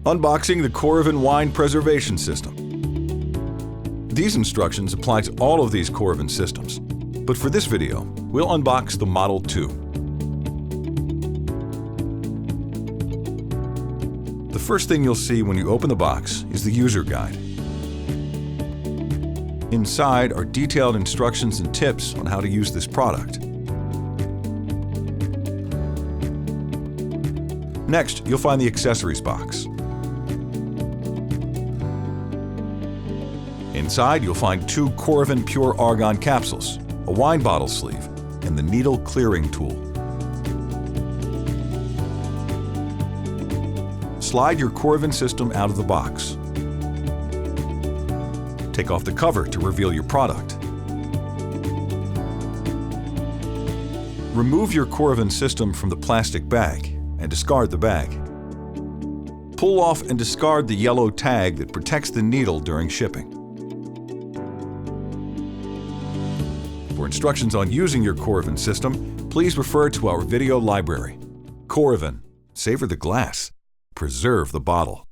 Unboxing the Coravin Wine Preservation System. These instructions apply to all of these Coravin systems, but for this video, we'll unbox the Model 2. The first thing you'll see when you open the box is the user guide. Inside are detailed instructions and tips on how to use this product. Next, you'll find the accessories box. Inside, you'll find 2 Coravin Pure Argon capsules, a wine bottle sleeve, and the needle clearing tool. Slide your Coravin system out of the box. Take off the cover to reveal your product. Remove your Coravin system from the plastic bag and discard the bag. Pull off and discard the yellow tag that protects the needle during shipping. For instructions on using your Coravin system, please refer to our video library. Coravin, savor the glass, preserve the bottle.